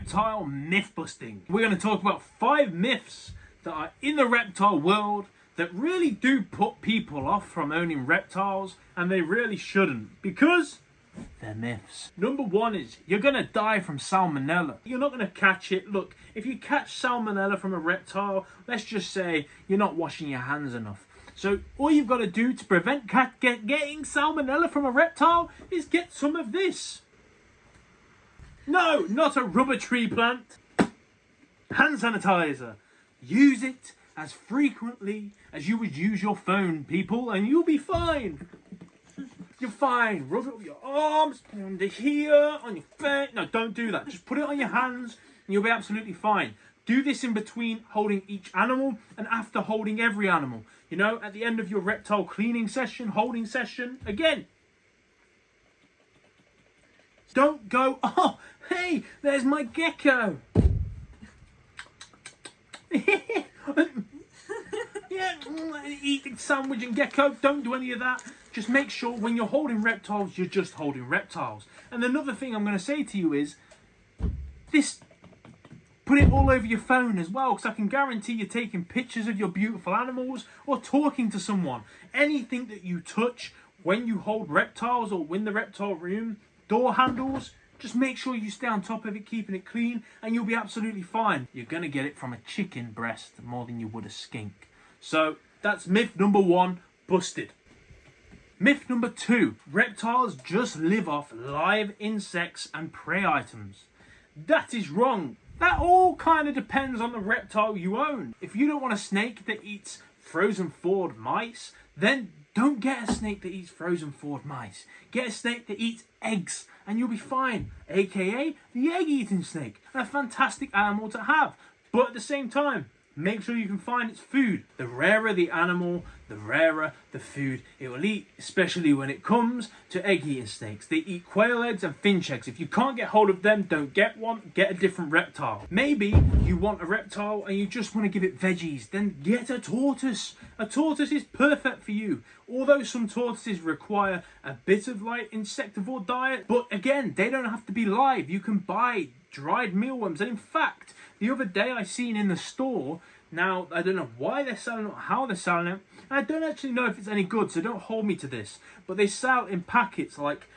reptile myth busting. We're going to talk about 5 myths that are in the reptile world that really do put people off from owning reptiles, and they really shouldn't, because they're myths. Number 1 is you're going to die from salmonella. You're not going to catch it. Look, if you catch salmonella from a reptile, let's just say you're not washing your hands enough. So all you've got to do to prevent getting salmonella from a reptile is get some of this. No, not a rubber tree plant. Hand sanitizer. Use it as frequently as you would use your phone, people, and you'll be fine. You're fine. Rub it with your arms, under here, on your face. No, don't do that. Just put it on your hands and you'll be absolutely fine. Do this in between holding each animal and after holding every animal. You know, at the end of your reptile cleaning session, holding session, again. Don't go, oh, hey, there's my gecko. Yeah, eating sandwich and gecko. Don't do any of that. Just make sure when you're holding reptiles, you're just holding reptiles. And another thing I'm going to say to you is this. Put it all over your phone as well, because I can guarantee you're taking pictures of your beautiful animals or talking to someone. Anything that you touch when you hold reptiles or in the reptile room, door handles, just make sure you stay on top of it, keeping it clean, and you'll be absolutely fine. You're going to get it from a chicken breast more than you would a skink. So that's myth number 1, busted. Myth number 2, reptiles just live off live insects and prey items. That is wrong. That all kind of depends on the reptile you own. If you don't want a snake that eats frozen thawed mice, then don't get a snake that eats frozen thawed mice. Get a snake that eats eggs and you'll be fine. AKA the egg-eating snake. And a fantastic animal to have. But at the same time, make sure you can find its food. The rarer the animal, the rarer the food it will eat, especially when it comes to egg-eating snakes. They eat quail eggs and finch eggs. If you can't get hold of them, don't get one, get a different reptile. Maybe you want a reptile and you just want to give it veggies, then get a tortoise. A tortoise is perfect for you. Although some tortoises require a bit of like insectivore diet, but again, they don't have to be live. You can buy dried mealworms, and in fact, the other day I seen in the store, now I don't know why they're selling it or how they're selling it, and I don't actually know if it's any good, so don't hold me to this, but they sell in packets like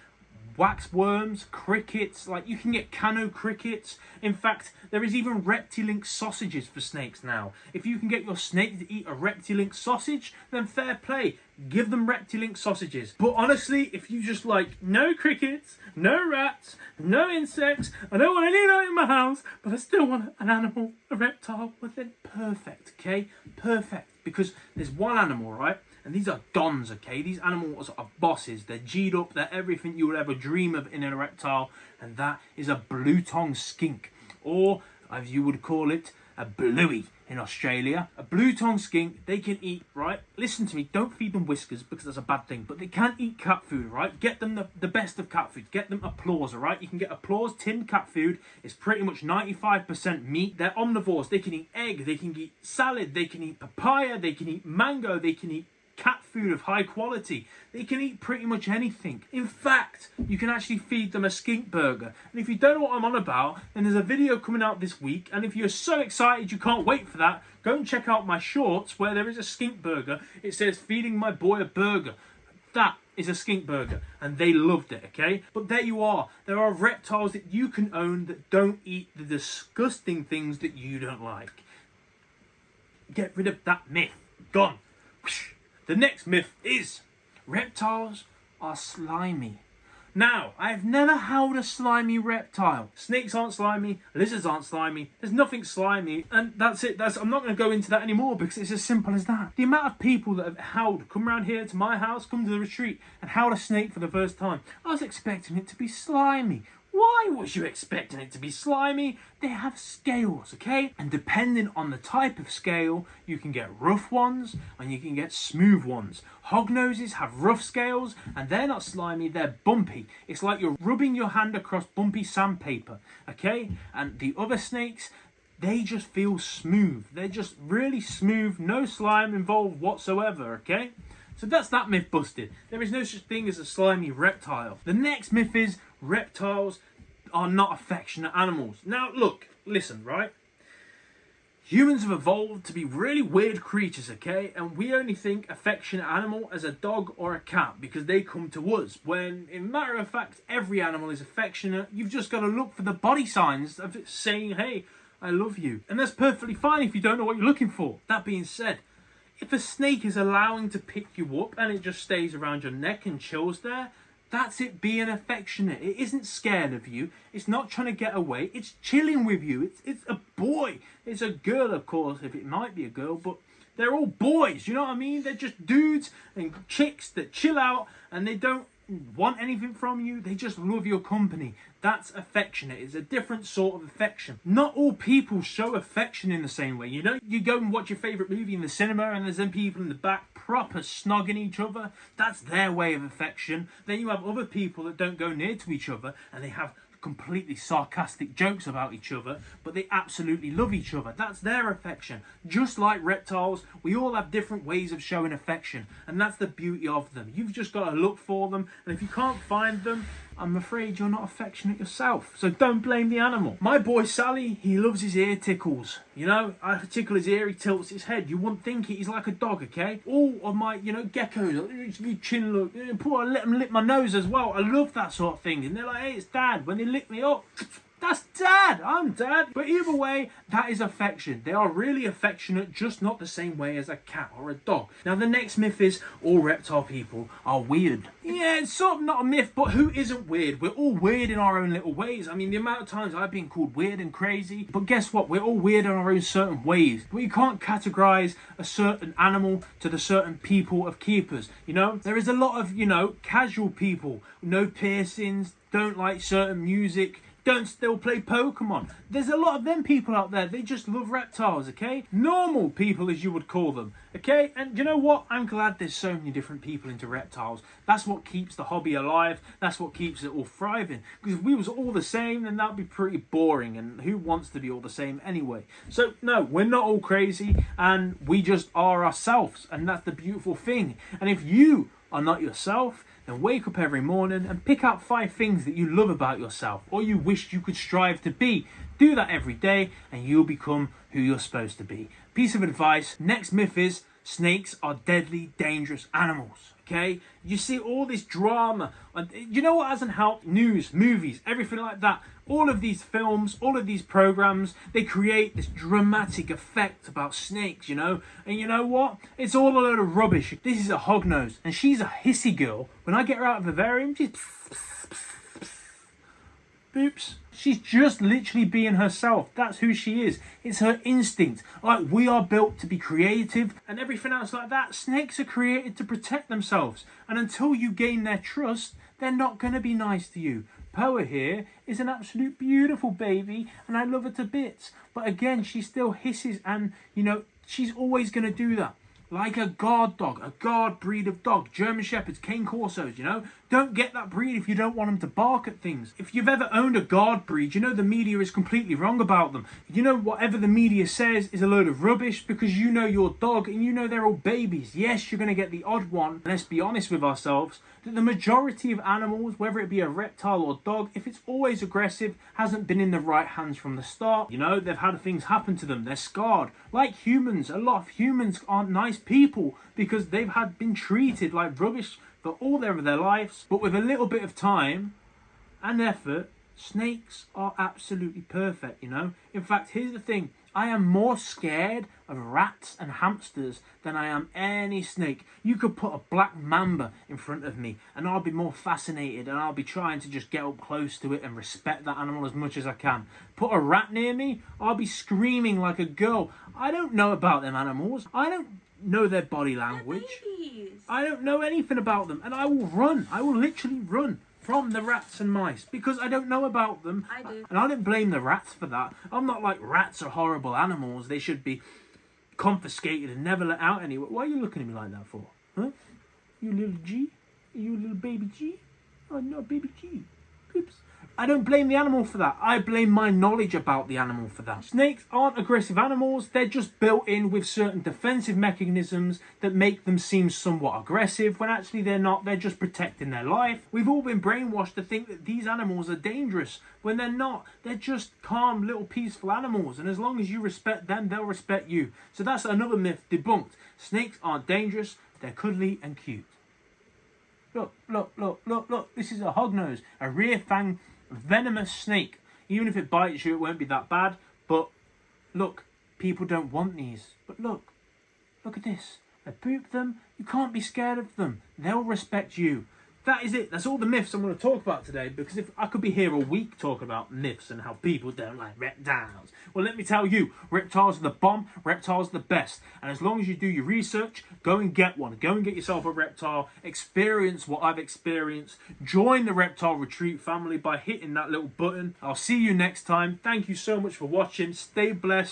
wax worms, crickets, like you can get cano crickets. In fact, there is even Reptilink sausages for snakes now. If you can get your snake to eat a Reptilink sausage, then fair play, give them Reptilink sausages. But honestly, if you just like, no crickets, no rats, no insects, I don't want any of that in my house, but I still want an animal, a reptile, well then perfect, okay? Perfect, because there's one animal, right? And these are dons, okay? These animals are bosses. They're G'd up. They're everything you would ever dream of in a reptile. And that is a blue-tongue skink. Or, as you would call it, a bluey in Australia. A blue-tongue skink, they can eat, right? Listen to me, don't feed them whiskers because that's a bad thing. But they can eat cat food, right? Get them the best of cat food. Get them applause, all right? You can get applause tinned cat food. It's pretty much 95% meat. They're omnivores. They can eat egg. They can eat salad. They can eat papaya. They can eat mango. They can eat cat food of high quality. They can eat pretty much anything. In fact, you can actually feed them a skink burger. And if you don't know what I'm on about, then there's a video coming out this week. And if you're so excited you can't wait for that, go and check out my shorts where there is a skink burger. It says, feeding my boy a burger. That is a skink burger. And they loved it, okay? But there you are. There are reptiles that you can own that don't eat the disgusting things that you don't like. Get rid of that myth. Gone. The next myth is reptiles are slimy. Now, I've never held a slimy reptile. Snakes aren't slimy, lizards aren't slimy, there's nothing slimy, and that's it. I'm not going to go into that anymore because it's as simple as that. The amount of people that have come around here to my house, come to the retreat, and held a snake for the first time, I was expecting it to be slimy. Why was you expecting it to be slimy? They have scales, okay? And depending on the type of scale, you can get rough ones and you can get smooth ones. Hognoses have rough scales and they're not slimy, they're bumpy. It's like you're rubbing your hand across bumpy sandpaper, okay? And the other snakes, they just feel smooth. They're just really smooth, no slime involved whatsoever, okay? So that's that myth busted. There is no such thing as a slimy reptile. The next myth is reptiles are not affectionate animals. Now, look, listen, right? Humans have evolved to be really weird creatures, okay? And we only think affectionate animal as a dog or a cat because they come to us. When, in matter of fact, every animal is affectionate. You've just got to look for the body signs of it saying, hey, I love you. And that's perfectly fine if you don't know what you're looking for. That being said, if a snake is allowing to pick you up and it just stays around your neck and chills there, that's it being affectionate. It isn't scared of you. It's not trying to get away. It's chilling with you. It's a boy. It's a girl, of course, if it might be a girl, but they're all boys. You know what I mean? They're just dudes and chicks that chill out and they don't want anything from you. They just love your company. That's affectionate. It's a different sort of affection. Not all people show affection in the same way. You know, you go and watch your favourite movie in the cinema and there's them people in the back proper snogging each other. That's their way of affection. Then you have other people that don't go near to each other and they have completely sarcastic jokes about each other, but they absolutely love each other. That's their affection. Just like reptiles, we all have different ways of showing affection, and that's the beauty of them. You've just got to look for them, and if you can't find them, I'm afraid you're not affectionate yourself. So don't blame the animal. My boy Sally, he loves his ear tickles. You know, I tickle his ear, he tilts his head. You wouldn't think it. He's like a dog, okay? All of my, geckos, chin look, I let them lick my nose as well. I love that sort of thing. And they're like, hey, it's Dad. When they lick me up, that's Dad. I'm Dad. But either way, that is affection. They are really affectionate, just not the same way as a cat or a dog. Now, the next myth is all reptile people are weird. Yeah, it's sort of not a myth, but who isn't weird? We're all weird in our own little ways. I mean, the amount of times I've been called weird and crazy. But guess what? We're all weird in our own certain ways. But you can't categorize a certain animal to the certain people of keepers. You know, there is a lot of, casual people. No piercings, don't like certain music, don't still play Pokemon. There's a lot of them people out there. They just love reptiles, okay? Normal people, as you would call them, okay? And you know what? I'm glad there's so many different people into reptiles. That's what keeps the hobby alive. That's what keeps it all thriving. Because if we was all the same, then that'd be pretty boring. And who wants to be all the same anyway? So, no, we're not all crazy. And we just are ourselves. And that's the beautiful thing. And if you are not yourself, then wake up every morning and pick out 5 things that you love about yourself or you wish you could strive to be. Do that every day and you'll become who you're supposed to be. Piece of advice, next myth is snakes are deadly, dangerous animals. Okay? You see all this drama. You know what hasn't helped? News, movies, everything like that. All of these films, all of these programs, they create this dramatic effect about snakes, And you know what? It's all a load of rubbish. This is a hognose, and she's a hissy girl. When I get her out of the vivarium, she's boops. She's just literally being herself. That's who she is. It's her instinct. Like, we are built to be creative and everything else like that. Snakes are created to protect themselves. And until you gain their trust, they're not going to be nice to you. Poa here is an absolute beautiful baby and I love her to bits. But again, she still hisses and, she's always going to do that. Like a guard dog, a guard breed of dog, German Shepherds, Cane Corsos, Don't get that breed if you don't want them to bark at things. If you've ever owned a guard breed, the media is completely wrong about them. Whatever the media says is a load of rubbish because your dog and they're all babies. Yes, you're going to get the odd one. Let's be honest with ourselves, that the majority of animals, whether it be a reptile or dog, if it's always aggressive, hasn't been in the right hands from the start. They've had things happen to them. They're scarred. Like humans, a lot of humans aren't nice people because they've been treated like rubbish for all their lives. But with a little bit of time and effort, snakes are absolutely perfect, In fact, here's the thing. I am more scared of rats and hamsters than I am any snake. You could put a black mamba in front of me and I'll be more fascinated and I'll be trying to just get up close to it and respect that animal as much as I can. Put a rat near me, I'll be screaming like a girl. I don't know about them animals. I don't know their body language. I don't know anything about them and I will run. I will literally run from the rats and mice because I don't know about them. I do. And I don't blame the rats for that. I'm not like rats are horrible animals. They should be confiscated and never let out anywhere. Why are you looking at me like that for? Huh? You little G? You little baby G? Oh, no, baby G. Oops. I don't blame the animal for that. I blame my knowledge about the animal for that. Snakes aren't aggressive animals. They're just built in with certain defensive mechanisms that make them seem somewhat aggressive when actually they're not. They're just protecting their life. We've all been brainwashed to think that these animals are dangerous when they're not. They're just calm, little peaceful animals. And as long as you respect them, they'll respect you. So that's another myth debunked. Snakes aren't dangerous. They're cuddly and cute. Look, look, look, look, look. This is a hognose, a rear fang venomous snake. Even if it bites you, it won't be that bad. But look, people don't want these. But look at this. I poop them. You can't be scared of them. They'll respect you. That is it. That's all the myths I'm going to talk about today, because if I could be here all week talking about myths and how people don't like reptiles. Well, let me tell you, reptiles are the bomb, reptiles are the best. And as long as you do your research, go and get one. Go and get yourself a reptile, experience what I've experienced, join the Reptile Retreat family by hitting that little button. I'll see you next time. Thank you so much for watching. Stay blessed.